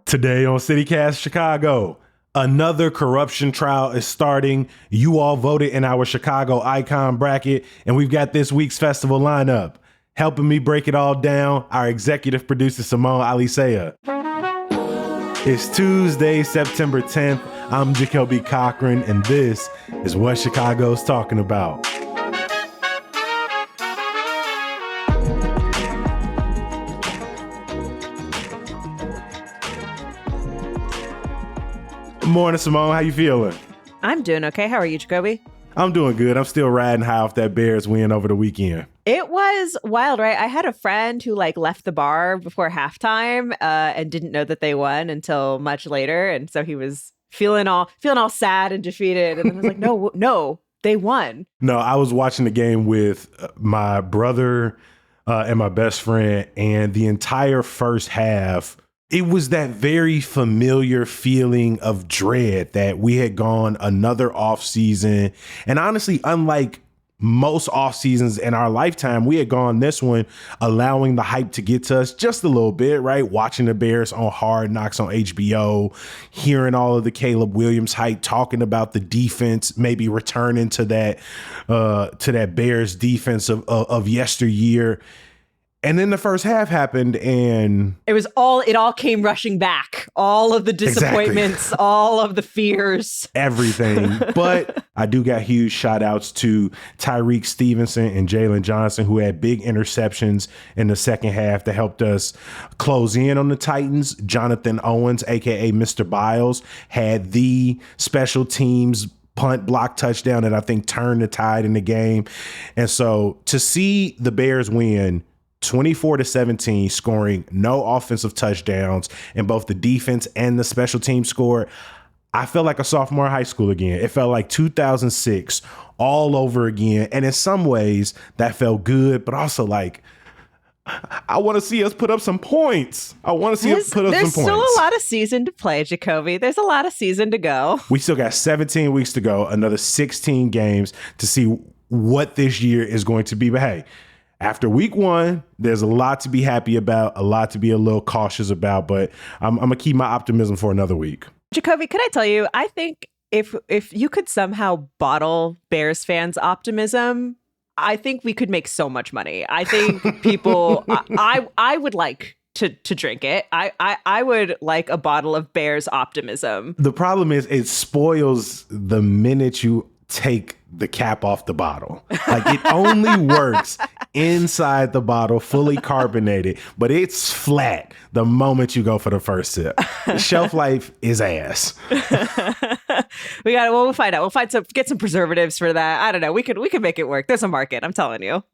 Today on CityCast Chicago, another corruption trial is starting. You all voted in our Chicago icon bracket, and we've got this week's festival lineup. Helping me break it all down, our executive producer, Simone Alisea. It's Tuesday, September 10th. I'm Jacoby Cochran, and this is what Chicago's talking about. Morning, Simone. How you feeling? I'm doing okay. How are you, Jacoby? I'm doing good. I'm still riding high off that Bears win over the weekend. It was wild, right? I had a friend who left the bar before halftime and didn't know that they won until much later, and so he was feeling all sad and defeated. And then I was like, no, they won. No, I was watching the game with my brother and my best friend, and the entire first half, it was that very familiar feeling of dread that we had gone another off season. And honestly, unlike most off seasons in our lifetime, we had gone this one allowing the hype to get to us just a little bit, right? Watching the Bears on Hard Knocks on HBO, hearing all of the Caleb Williams hype, talking about the defense, maybe returning to that Bears defense of yesteryear. And then the first half happened, and it all came rushing back. All of the disappointments, exactly. All of the fears, everything. But I do got huge shout outs to Tyreek Stevenson and Jalen Johnson, who had big interceptions in the second half that helped us close in on the Titans. Jonathan Owens, aka Mr. Biles, had the special teams punt block touchdown that I think turned the tide in the game. And so to see the Bears win 24-17, scoring no offensive touchdowns, and both the defense and the special team scored, I felt like a sophomore in high school again. It felt like 2006 all over again. And in some ways that felt good, but also like, I want to see us put up some points. There's still a lot of season to play, Jacoby. There's a lot of season to go. We still got 17 weeks to go, another 16 games to see what this year is going to be. But hey, after week one, there's a lot to be happy about, a lot to be a little cautious about, but I'm going to keep my optimism for another week. Jacoby, could I tell you, I think if you could somehow bottle Bears fans' optimism, I think we could make so much money. I think people, I would like to drink it. I would like a bottle of Bears optimism. The problem is it spoils the minute you take the cap off the bottle. Like, it only works inside the bottle, fully carbonated, but it's flat the moment you go for the first sip. The shelf life is ass. We'll find out. Get some preservatives for that. I don't know. We could make it work. There's a market, I'm telling you.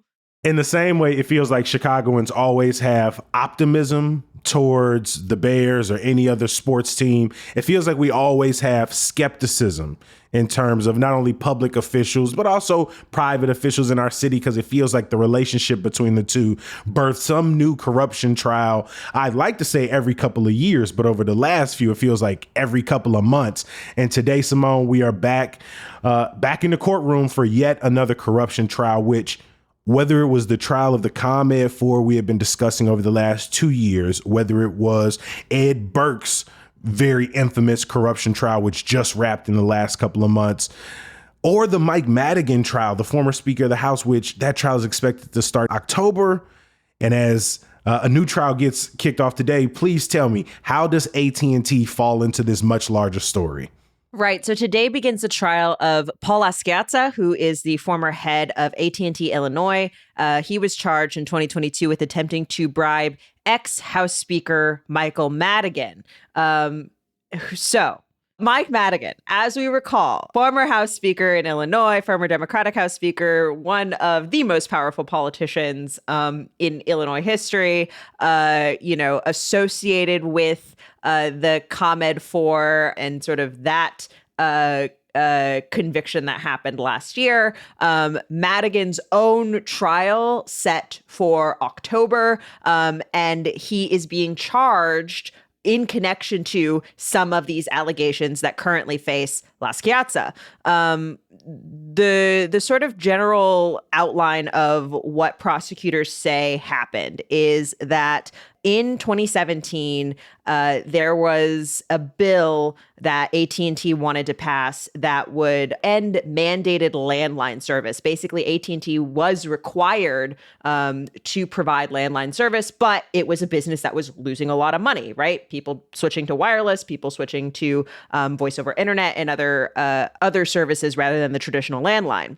In the same way, it feels like Chicagoans always have optimism towards the Bears or any other sports team. It feels like we always have skepticism in terms of not only public officials, but also private officials in our city, because it feels like the relationship between the two birthed some new corruption trial. I'd like to say every couple of years, but over the last few, it feels like every couple of months. And today, Simone, we are back in the courtroom for yet another corruption trial, which, whether it was the trial of the ComEd 4 we have been discussing over the last 2 years, whether it was Ed Burke's very infamous corruption trial, which just wrapped in the last couple of months, or the Mike Madigan trial, the former Speaker of the House, which that trial is expected to start October. And as a new trial gets kicked off today, please tell me, how does AT&T fall into this much larger story? Right. So today begins the trial of Paul Aschiazza, who is the former head of AT&T Illinois. He was charged in 2022 with attempting to bribe ex-House Speaker Michael Madigan. So Mike Madigan, as we recall, former House Speaker in Illinois, former Democratic House Speaker, one of the most powerful politicians in Illinois history, associated with the ComEd 4 and sort of that conviction that happened last year. Madigan's own trial set for October, and he is being charged in connection to some of these allegations that currently face Aschiazza. The sort of general outline of what prosecutors say happened is that in 2017, there was a bill that AT&T wanted to pass that would end mandated landline service. Basically, AT&T was required to provide landline service, but it was a business that was losing a lot of money, right? People switching to wireless, people switching to voice over internet and other services rather than the traditional landline.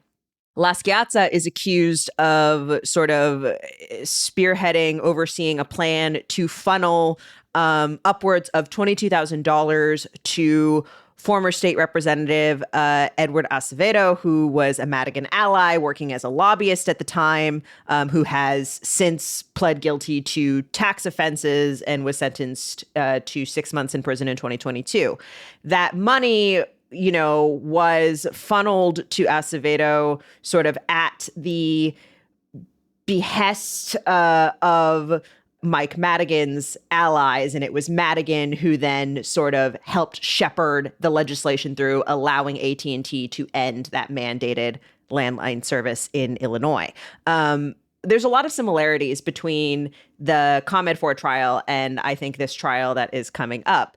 La Schiazza is accused of sort of spearheading, overseeing a plan to funnel upwards of $22,000 to former state representative Edward Acevedo, who was a Madigan ally working as a lobbyist at the time, who has since pled guilty to tax offenses and was sentenced to 6 months in prison in 2022. That money, was funneled to Acevedo sort of at the behest of Mike Madigan's allies. And it was Madigan who then sort of helped shepherd the legislation through, allowing AT&T to end that mandated landline service in Illinois. There's a lot of similarities between the ComEd 4 trial and I think this trial that is coming up.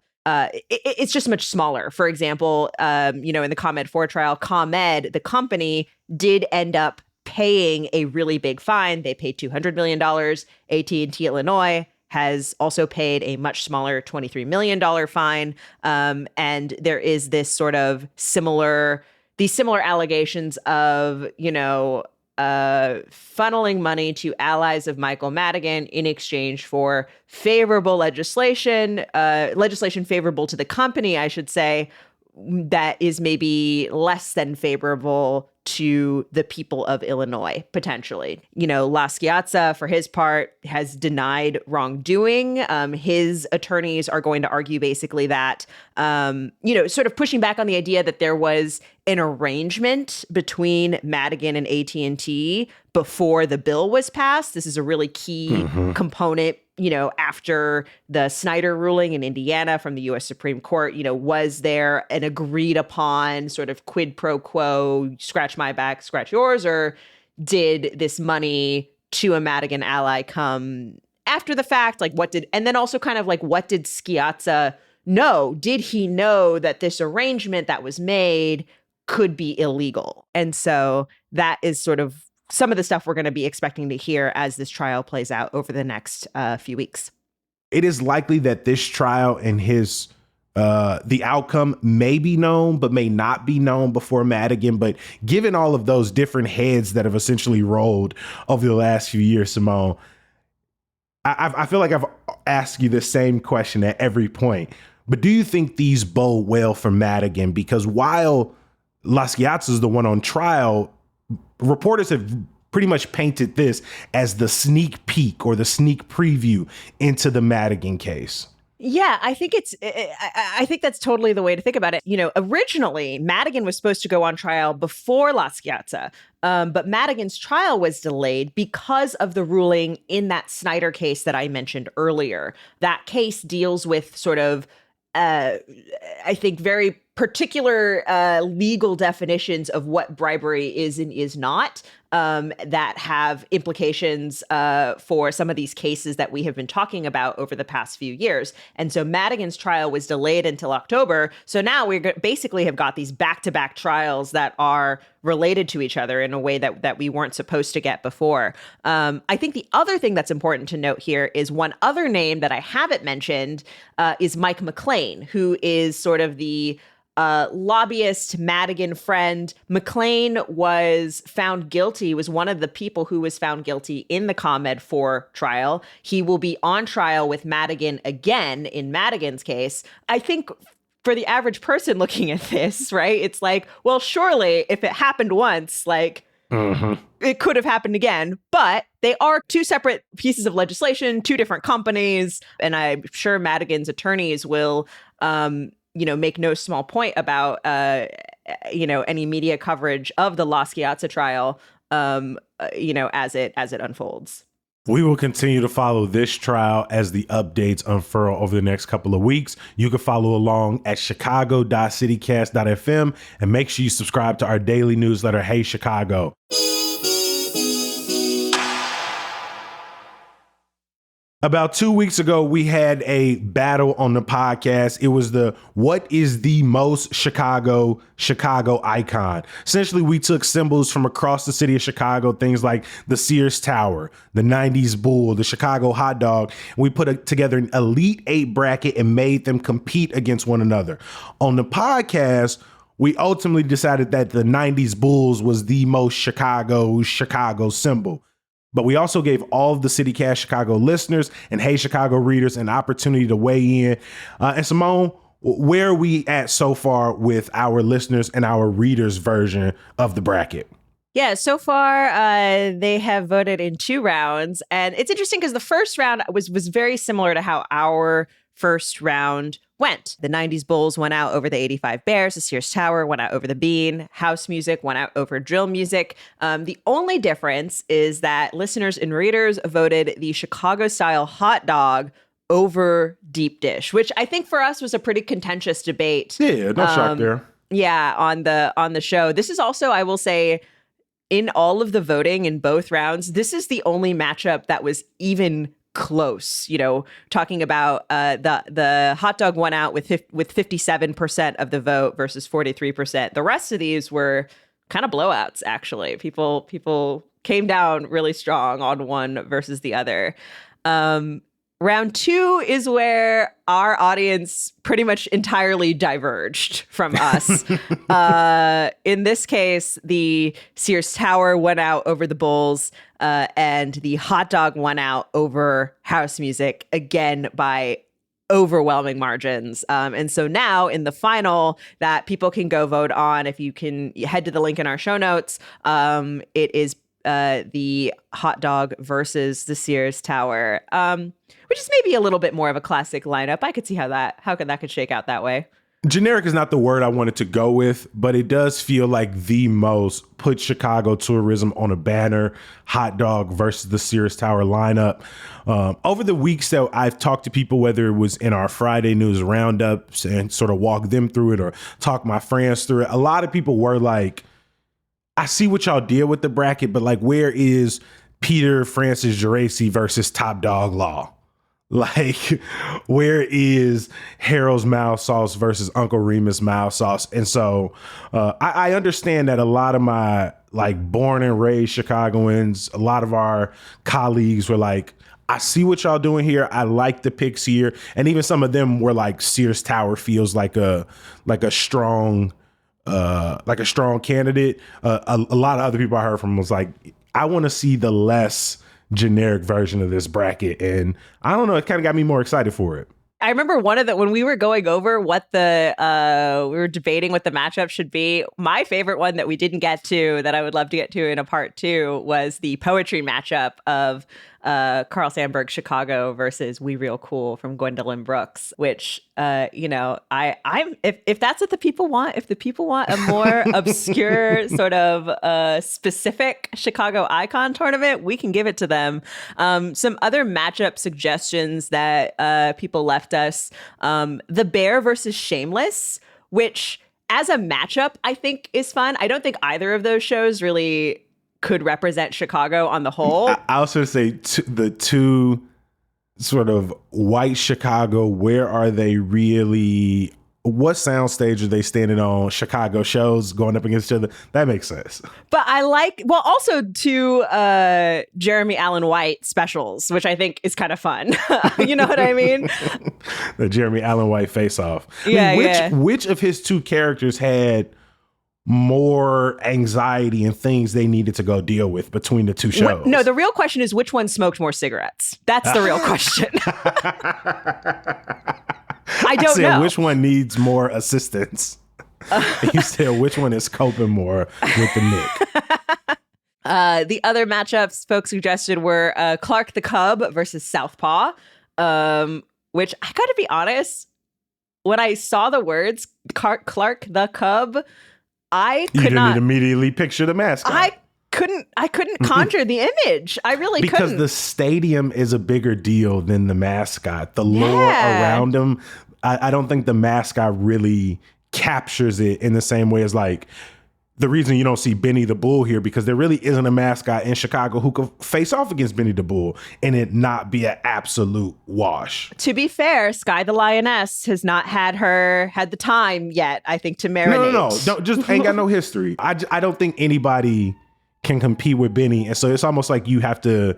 It's just much smaller. For example, in the ComEd 4 trial, ComEd, the company, did end up paying a really big fine. They paid $200 million. AT&T Illinois has also paid a much smaller $23 million fine. And there is this sort of similar allegations of, funneling money to allies of Michael Madigan in exchange for favorable legislation favorable to the company, I should say, that is maybe less than favorable to the people of Illinois, potentially. La Schiazza, for his part, has denied wrongdoing. His attorneys are going to argue basically that, sort of pushing back on the idea that there was an arrangement between Madigan and AT&T before the bill was passed. This is a really key component, after the Snyder ruling in Indiana from the U.S. Supreme Court. Was there an agreed upon sort of quid pro quo, scratch my back, scratch yours, or did this money to a Madigan ally come after the fact? And then also kind of what did Schiazza know? Did he know that this arrangement that was made could be illegal? And so that is sort of some of the stuff we're going to be expecting to hear as this trial plays out over the next few weeks. It is likely that this trial and the outcome may be known, but may not be known before Madigan. But given all of those different heads that have essentially rolled over the last few years, Simone, I feel like I've asked you the same question at every point. But do you think these bode well for Madigan? Because while La Schiazza is the one on trial, reporters have pretty much painted this as the sneak peek or the sneak preview into the Madigan case. Yeah, I think that's totally the way to think about it. Originally, Madigan was supposed to go on trial before La Schiazza, but Madigan's trial was delayed because of the ruling in that Snyder case that I mentioned earlier. That case deals with sort of, I think, very particular legal definitions of what bribery is and is not, that have implications for some of these cases that we have been talking about over the past few years. And so Madigan's trial was delayed until October. So now we basically have got these back-to-back trials that are related to each other in a way that we weren't supposed to get before. I think the other thing that's important to note here is one other name that I haven't mentioned is Mike McLean, who is sort of the lobbyist Madigan friend. McLean was found guilty, was one of the people who was found guilty in the ComEd 4 trial. He will be on trial with Madigan again in Madigan's case. I think for the average person looking at this, right, it's like, well, surely if it happened once, it could have happened again. But they are two separate pieces of legislation, two different companies. And I'm sure Madigan's attorneys will make no small point about, any media coverage of the La Schiazza trial, as it unfolds. We will continue to follow this trial as the updates unfurl over the next couple of weeks. You can follow along at chicago.citycast.fm and make sure you subscribe to our daily newsletter, Hey Chicago. About 2 weeks ago, we had a battle on the podcast. It was the what is the most Chicago icon. Essentially, we took symbols from across the city of Chicago, things like the Sears Tower, the 90s Bull, the Chicago hot dog. And we put together an Elite Eight bracket and made them compete against one another. On the podcast, we ultimately decided that the 90s Bulls was the most Chicago symbol. But we also gave all of the CityCast Chicago listeners and Hey Chicago readers an opportunity to weigh in. And Simone, where are we at so far with our listeners and our readers' version of the bracket? Yeah, so far they have voted in 2 rounds. And it's interesting because the first round was very similar to how our first round went. The 90s Bulls went out over the 85 Bears. The Sears Tower went out over the Bean. House music went out over drill music. The only difference is that listeners and readers voted the Chicago-style hot dog over deep dish, which I think for us was a pretty contentious debate. Yeah, no shock there. Yeah, on the show. This is also, I will say, in all of the voting in both rounds, this is the only matchup that was even close. You know, talking about the hot dog went out with 57% of the vote versus 43%. The rest of these were kind of blowouts, actually. People came down really strong on one versus the other. Round 2 is where our audience pretty much entirely diverged from us. In this case, the Sears Tower went out over the Bulls, and the hot dog went out over house music, again by overwhelming margins. And so now in the final that people can go vote on, if you can head to the link in our show notes, it is the hot dog versus the Sears Tower, which is maybe a little bit more of a classic lineup. I could see how that could shake out that way. Generic is not the word I wanted to go with, but it does feel like the most put Chicago tourism on a banner. Hot dog versus the Sears Tower lineup. Over the weeks that I've talked to people, whether it was in our Friday news roundups and sort of walk them through it or talk my friends through it, a lot of people were like, I see what y'all did with the bracket, but like, where is Peter Francis Geraci versus Top Dog Law? Like, where is Harold's Mild Sauce versus Uncle Remus Mild Sauce? And so I understand that a lot of my like born and raised Chicagoans, a lot of our colleagues were like, I see what y'all doing here. I like the picks here. And even some of them were like, Sears Tower feels like a strong candidate. A lot of other people I heard from was like, I want to see the less generic version of this bracket. And I don't know, it kind of got me more excited for it. I remember when we were going over what we were debating what the matchup should be. My favorite one that we didn't get to, that I would love to get to in a part 2, was the poetry matchup of Carl Sandburg Chicago versus We Real Cool from Gwendolyn Brooks, which I'm if that's what the people want, if the people want a more obscure sort of specific Chicago icon tournament, we can give it to them. Some other matchup suggestions that people left us: The Bear versus Shameless, which as a matchup I think is fun. I don't think either of those shows really could represent Chicago on the whole. I also say the two sort of white Chicago, where are they really? What soundstage are they standing on? Chicago shows going up against each other. That makes sense. But I also two Jeremy Allen White specials, which I think is kind of fun. You know what I mean? The Jeremy Allen White face-off. Yeah, which of his two characters had more anxiety and things they needed to go deal with between the two shows? No, the real question is which one smoked more cigarettes. That's the real question. I don't know. Which one needs more assistance? You said which one is coping more with the Nick? The other matchups folks suggested were Clark the Cub versus Southpaw, which I gotta be honest, when I saw the words Clark the Cub, I could not immediately picture the mascot. I couldn't conjure the image. I really couldn't. Because the stadium is a bigger deal than the mascot. The lore around him, I don't think the mascot really captures it in the same way as like the reason you don't see Benny the Bull here, because there really isn't a mascot in Chicago who could face off against Benny the Bull and it not be an absolute wash. To be fair, Sky the Lioness has not had the time yet, I think, to marinate. No. Don't, just ain't got no history. I don't think anybody can compete with Benny. And so it's almost like you have to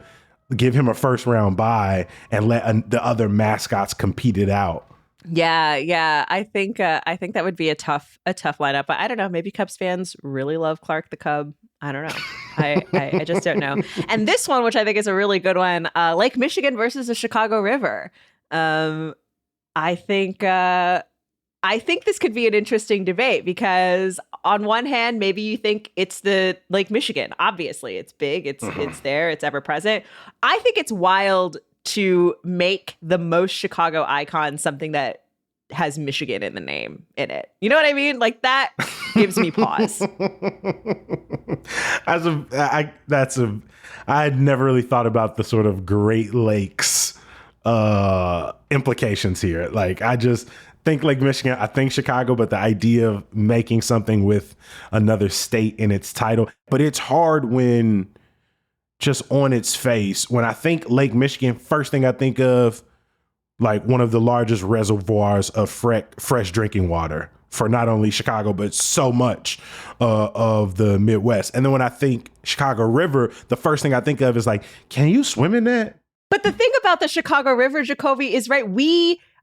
give him a first round bye and let the other mascots compete it out. Yeah. I think that would be a tough lineup. But I don't know. Maybe Cubs fans really love Clark the Cub. I don't know. I just don't know. And this one, which I think is a really good one, Lake Michigan versus the Chicago River. I think this could be an interesting debate because on one hand, maybe you think it's the Lake Michigan. Obviously, it's big. It's there. It's ever present. I think it's wild to make the most Chicago icon something that has Michigan in the name in it. You know what I mean? Like that gives me pause. I had never really thought about the sort of Great Lakes implications here. Like I just think Lake Michigan, I think Chicago, but the idea of making something with another state in its title. But it's hard when just on its face, when I think Lake Michigan, first thing I think of, like one of the largest reservoirs of fresh drinking water for not only Chicago, but so much of the Midwest. And then when I think Chicago River, the first thing I think of is like, can you swim in that? But the thing about the Chicago River, Jacoby, is right.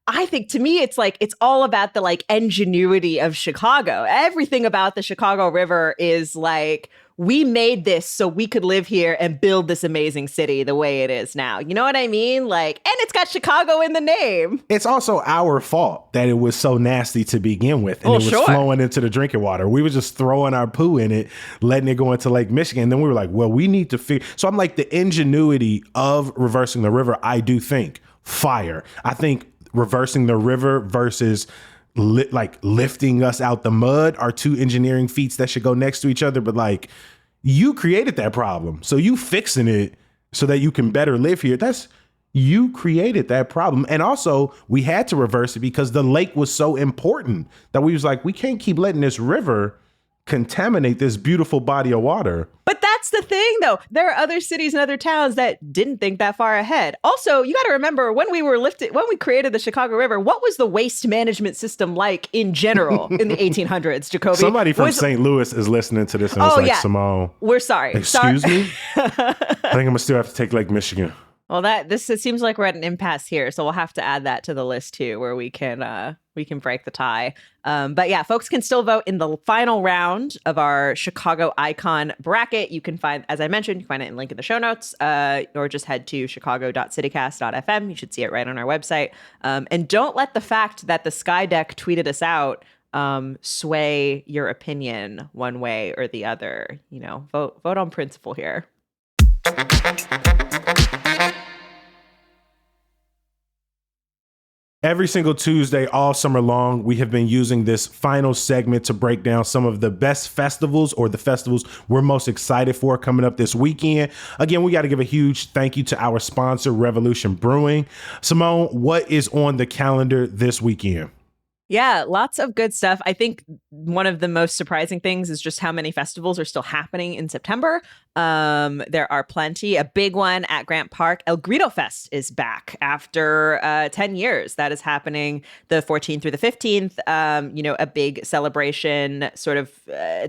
I think to me, it's like, it's all about the like ingenuity of Chicago. Everything about the Chicago River is like, we made this so we could live here and build this amazing city the way it is now. You know what I mean? Like, and it's got Chicago in the name. It's also our fault that it was so nasty to begin with. And it was flowing into the drinking water. We were just throwing our poo in it, letting it go into Lake Michigan. And then we were like, well, we need to figure. So I'm like, the ingenuity of reversing the river, I do think fire. I think reversing the river versus lifting us out the mud are two engineering feats that should go next to each other. But like, you created that problem, so you fixing it so that you can better live here. You created that problem. And also we had to reverse it because the lake was so important that we was like, we can't keep letting this river contaminate this beautiful body of water. But that's the thing, though. There are other cities and other towns that didn't think that far ahead. Also, you got to remember when we created the Chicago River, what was the waste management system like in general in the 1800s, Jacoby? Somebody from St. Louis is listening to this and it's like, Simone. We're sorry. Excuse me? I think I'm going to still have to take Lake Michigan. Well, it seems like we're at an impasse here, so we'll have to add that to the list too, where we can break the tie. But yeah, folks can still vote in the final round of our Chicago Icon bracket. You can find, as I mentioned, you can find it in link in the show notes, or just head to chicago.citycast.fm. You should see it right on our website. And don't let the fact that the Sky Deck tweeted us out sway your opinion one way or the other. You know, vote on principle here. Every single Tuesday, all summer long, we have been using this final segment to break down some of the best festivals or the festivals we're most excited for coming up this weekend. Again, we got to give a huge thank you to our sponsor, Revolution Brewing. Simone, what is on the calendar this weekend? Yeah, lots of good stuff. I think one of the most surprising things is just how many festivals are still happening in September. There are plenty. A big one at Grant Park, El Grito Fest is back after 10 years. That is happening the 14th through the 15th. A big celebration sort of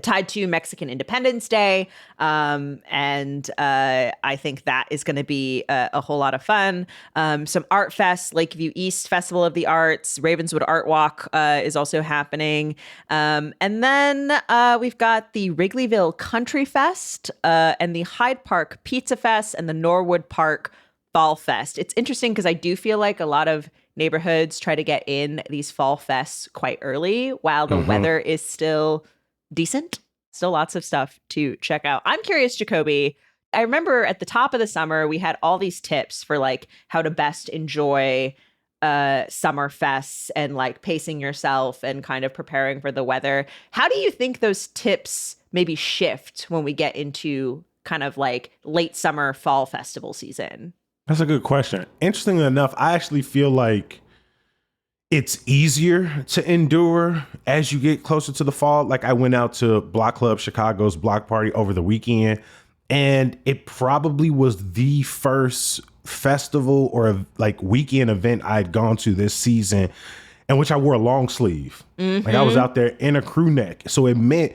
tied to Mexican Independence Day. And I think that is going to be a whole lot of fun. Some art fests, Lakeview East Festival of the Arts, Ravenswood Art Walk is also happening. And then we've got the Wrigleyville Country Fest and the Hyde Park Pizza Fest and the Norwood Park Fall Fest. It's interesting because I do feel like a lot of neighborhoods try to get in these fall fests quite early while the weather is still decent. Still lots of stuff to check out. I'm curious, Jacoby. I remember at the top of the summer, we had all these tips for like how to best enjoy summer fests and like pacing yourself and kind of preparing for the weather. How do you think those tips maybe shift when we get into kind of like late summer, fall festival season? That's a good question. Interestingly enough, I actually feel like It's easier to endure as you get closer to the fall. Like I went out to Block Club Chicago's block party over the weekend, and it probably was the first festival or like weekend event I'd gone to this season in which I wore a long sleeve. Like I was out there in a crew neck. So it meant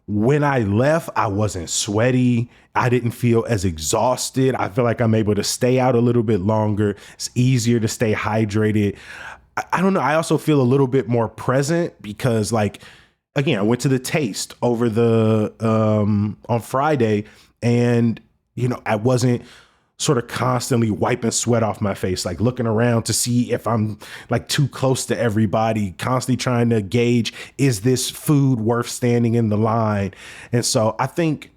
when I left, I wasn't sweaty. I didn't feel as exhausted. I feel like I'm able to stay out a little bit longer. It's easier to stay hydrated. I don't know. I also feel a little bit more present because, like, again, I went to the Taste over the on Friday, and I wasn't sort of constantly wiping sweat off my face, like looking around to see if I'm like too close to everybody, constantly trying to gauge, is this food worth standing in the line? And so I think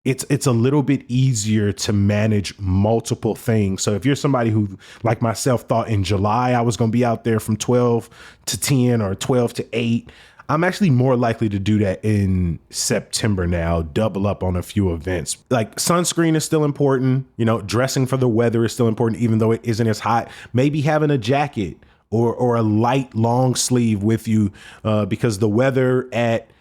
it's a little bit easier to manage multiple things. So if you're somebody who, like myself, thought in July I was going to be out there from 12 to 10 or 12 to 8, I'm actually more likely to do that in September now, double up on a few events. Like sunscreen is still important, dressing for the weather is still important, even though it isn't as hot. Maybe having a jacket or a light long sleeve with you because the weather at,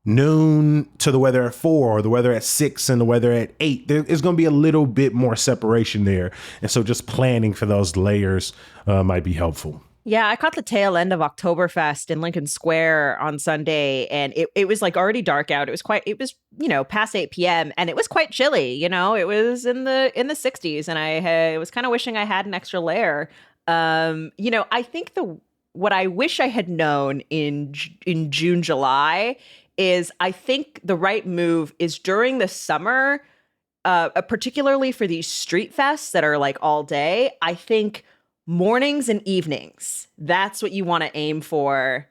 noon to the weather at 4 or the weather at 6 and the weather at 8, there is going to be a little bit more separation there. And so just planning for those layers might be helpful. Yeah, I caught the tail end of Oktoberfest in Lincoln Square on Sunday, and it was like already dark out. It was past 8 p.m. and it was quite chilly. It was in the 60s, and I was kind of wishing I had an extra layer. I think what I wish I had known in June, July is I think the right move is during the summer, particularly for these street fests that are like all day. I think mornings and evenings, that's what you want to aim for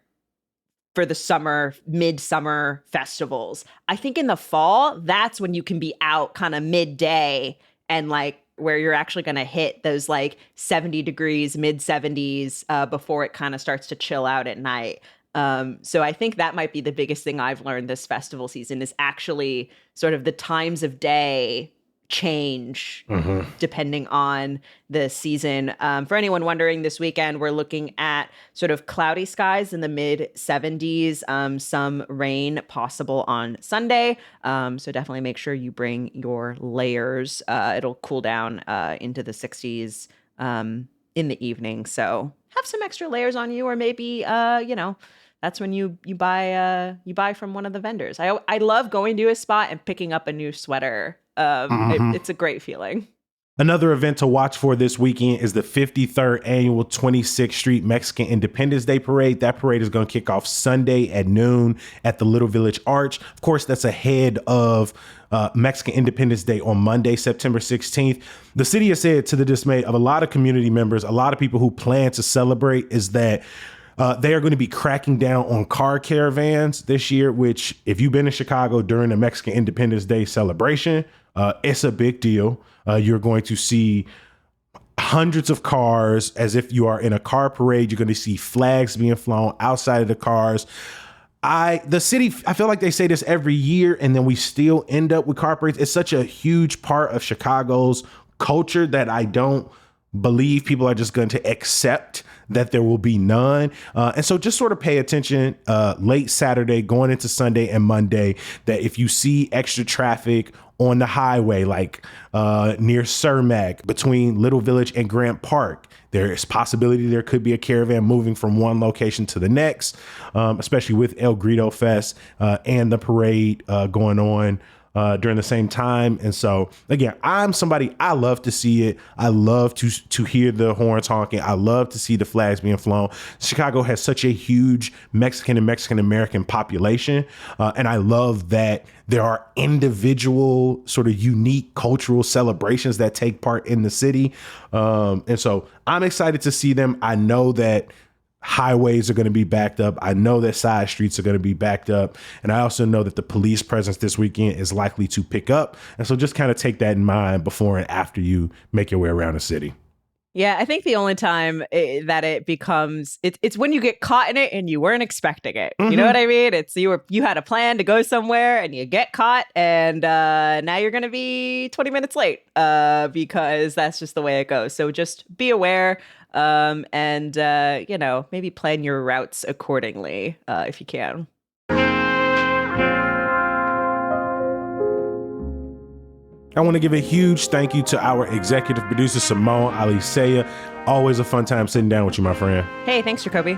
the summer, midsummer festivals. I think in the fall, that's when you can be out kind of midday and like where you're actually going to hit those like 70 degrees, mid 70s before it kind of starts to chill out at night. So I think that might be the biggest thing I've learned this festival season is actually sort of the times of day change depending on the season. For anyone wondering, this weekend we're looking at sort of cloudy skies in the mid 70s, some rain possible on Sunday. So definitely make sure you bring your layers. It'll cool down into the 60s in the evening. So have some extra layers on you, or maybe that's when you buy from one of the vendors. I love going to a spot and picking up a new sweater. It's a great feeling. Another event to watch for this weekend is the 53rd annual 26th Street Mexican Independence Day Parade. That parade is going to kick off Sunday at noon at the Little Village Arch. Of course, that's ahead of Mexican Independence Day on Monday, September 16th. The city has said, to the dismay of a lot of community members, a lot of people who plan to celebrate, is that they are going to be cracking down on car caravans this year, which if you've been in Chicago during the Mexican Independence Day celebration, it's a big deal. You're going to see hundreds of cars as if you are in a car parade. You're going to see flags being flown outside of the cars. The city, I feel like they say this every year, and then we still end up with car parades. It's such a huge part of Chicago's culture that I don't believe people are just going to accept that there will be none. And so just sort of pay attention late Saturday going into Sunday and Monday, that if you see extra traffic on the highway, like near Cermak between Little Village and Grant Park, there is possibility there could be a caravan moving from one location to the next, especially with El Grito Fest and the parade going on during the same time. And so again, I'm somebody, I love to see it. I love to hear the horns honking. I love to see the flags being flown. Chicago has such a huge Mexican and Mexican American population. And I love that there are individual sort of unique cultural celebrations that take part in the city. And so I'm excited to see them. I know that highways are going to be backed up. I know that side streets are going to be backed up. And I also know that the police presence this weekend is likely to pick up. And so just kind of take that in mind before and after you make your way around the city. Yeah, I think the only time that it becomes it's when you get caught in it and you weren't expecting it. You know what I mean? It's you had a plan to go somewhere and you get caught, and now you're gonna be 20 minutes late because that's just the way it goes. So just be aware, and maybe plan your routes accordingly if you can. I want to give a huge thank you to our executive producer, Simone Alicea. Always a fun time sitting down with you, my friend. Hey, thanks, Jacoby.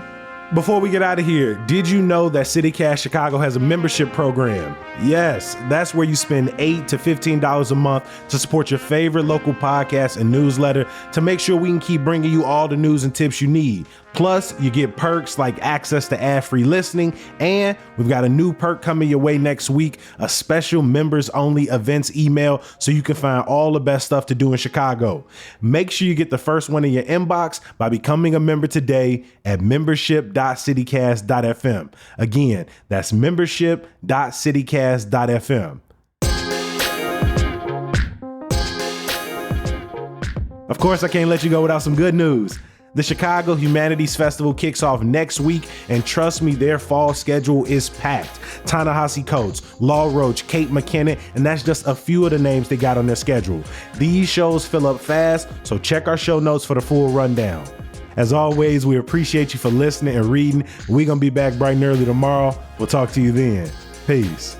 Before we get out of here, did you know that CityCast Chicago has a membership program? Yes, that's where you spend $8 to $15 a month to support your favorite local podcast and newsletter to make sure we can keep bringing you all the news and tips you need. Plus, you get perks like access to ad-free listening, and we've got a new perk coming your way next week, a special members-only events email so you can find all the best stuff to do in Chicago. Make sure you get the first one in your inbox by becoming a member today at membership.citycast.fm. Again, that's membership.citycast.fm. Of course, I can't let you go without some good news. The Chicago Humanities Festival kicks off next week, and trust me, their fall schedule is packed. Ta-Nehisi Coates, Law Roach, Kate McKinnon, and that's just a few of the names they got on their schedule. These shows fill up fast, so check our show notes for the full rundown. As always, we appreciate you for listening and reading. We're going to be back bright and early tomorrow. We'll talk to you then. Peace.